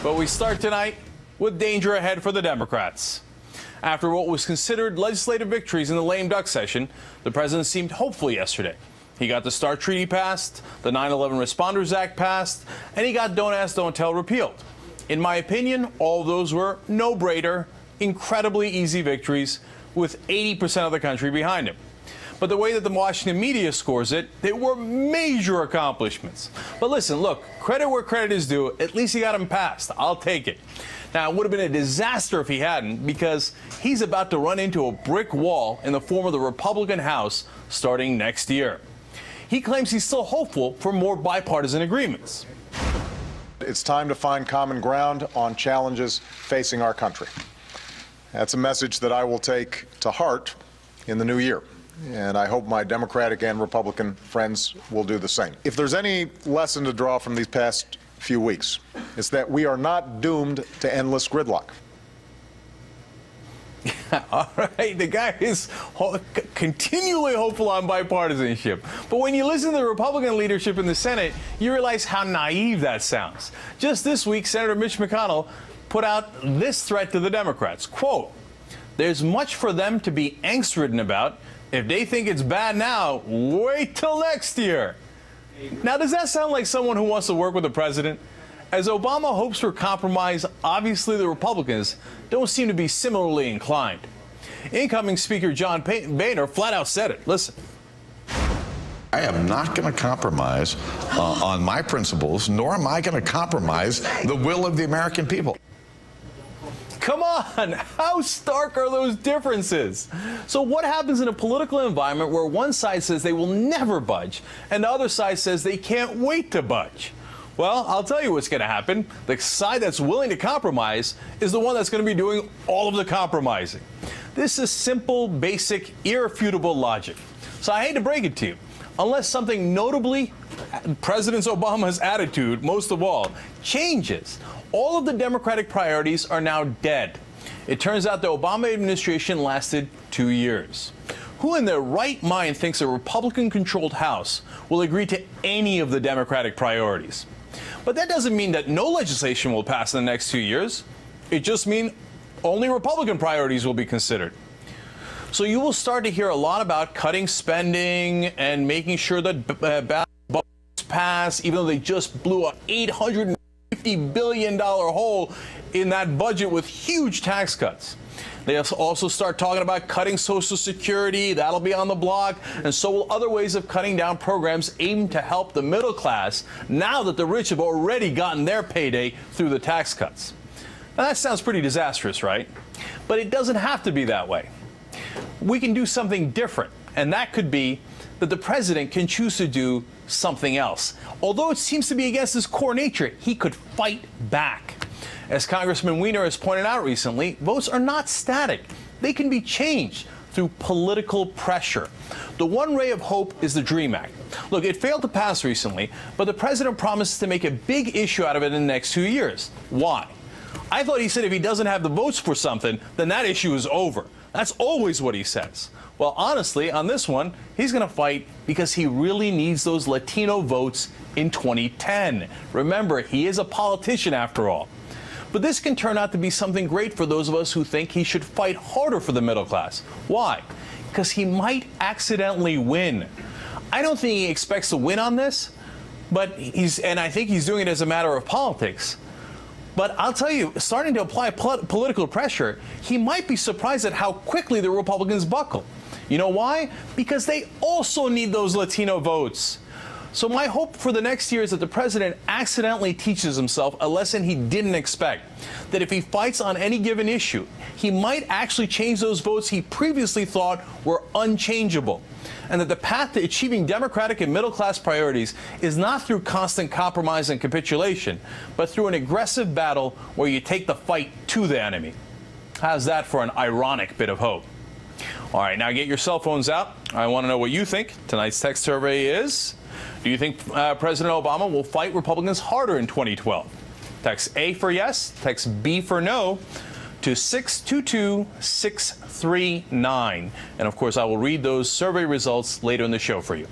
But we start tonight with danger ahead for the Democrats. After what was considered legislative victories in the lame duck session, the president seemed hopeful yesterday. He got the START Treaty passed, the 9/11 Responders Act passed, and he got Don't Ask, Don't Tell repealed. In my opinion, all of those were no-brainer, incredibly easy victories with 80% of the country behind him. But the way that the Washington media scores it, they were major accomplishments. But listen, look, credit where credit is due. At least he got them passed. I'll take it. Now, it would have been a disaster if he hadn't, because he's about to run into a brick wall in the form of the Republican House starting next year. He claims he's still hopeful for more bipartisan agreements. It's time to find common ground on challenges facing our country. That's a message that I will take to heart in the new year, and I hope my Democratic and Republican friends will do the same. If there's any lesson to draw from these past few weeks, it's that we are not doomed to endless gridlock. All right, the guy is continually hopeful on bipartisanship. But when you listen to the Republican leadership in the Senate, you realize how naive that sounds. Just this week, Senator Mitch McConnell put out this threat to the Democrats. Quote, "There's much for them to be angst-ridden about. If they think it's bad now, wait till next year." Now, does that sound like someone who wants to work with the president? As Obama hopes for compromise, obviously the Republicans don't seem to be similarly inclined. Incoming Speaker John Boehner flat out said it. Listen. I am not going to compromise on my principles, nor am I going to compromise the will of the American people. Come on, how stark are those differences? So what happens in a political environment where one side says they will never budge and the other side says they can't wait to budge? Well, I'll tell you what's going to happen. The side that's willing to compromise is the one that's going to be doing all of the compromising. This is simple, basic, irrefutable logic. So I hate to break it to you. Unless something notably, President Obama's attitude, most of all, changes, all of the Democratic priorities are now dead. It turns out the Obama administration lasted 2 years. Who in their right mind thinks a Republican-controlled House will agree to any of the Democratic priorities? But that doesn't mean that no legislation will pass in the next 2 years. It just means only Republican priorities will be considered. So you will start to hear a lot about cutting spending and making sure that budgets pass, even though they just blew a $850 billion hole in that budget with huge tax cuts. They also start talking about cutting Social Security. That'll be on the block. And so will other ways of cutting down programs aimed to help the middle class now that the rich have already gotten their payday through the tax cuts. Now, that sounds pretty disastrous, right? But it doesn't have to be that way. We can do something different, and that could be that the president can choose to do something else. Although it seems to be against his core nature, he could fight back. As Congressman Weiner has pointed out recently, votes are not static. They can be changed through political pressure. The one ray of hope is the DREAM Act. Look, it failed to pass recently, but the president promises to make a big issue out of it in the next 2 years. Why? I thought he said if he doesn't have the votes for something, then that issue is over. That's always what he says. Well, honestly, on this one, he's going to fight because he really needs those Latino votes in 2010. Remember, he is a politician after all. But this can turn out to be something great for those of us who think he should fight harder for the middle class. Why? Because he might accidentally win. I don't think he expects to win on this, and I think he's doing it as a matter of politics. But I'll tell you, starting to apply political pressure, he might be surprised at how quickly the Republicans buckle. You know why? Because they also need those Latino votes. So my hope for the next year is that the president accidentally teaches himself a lesson he didn't expect. That if he fights on any given issue, he might actually change those votes he previously thought were unchangeable. And that the path to achieving Democratic and middle-class priorities is not through constant compromise and capitulation, but through an aggressive battle where you take the fight to the enemy. How's that for an ironic bit of hope? All right, now get your cell phones out. I want to know what you think. Tonight's text survey is: do you think President Obama will fight Republicans harder in 2012? Text A for yes, text B for no to 622-639. And of course, I will read those survey results later in the show for you.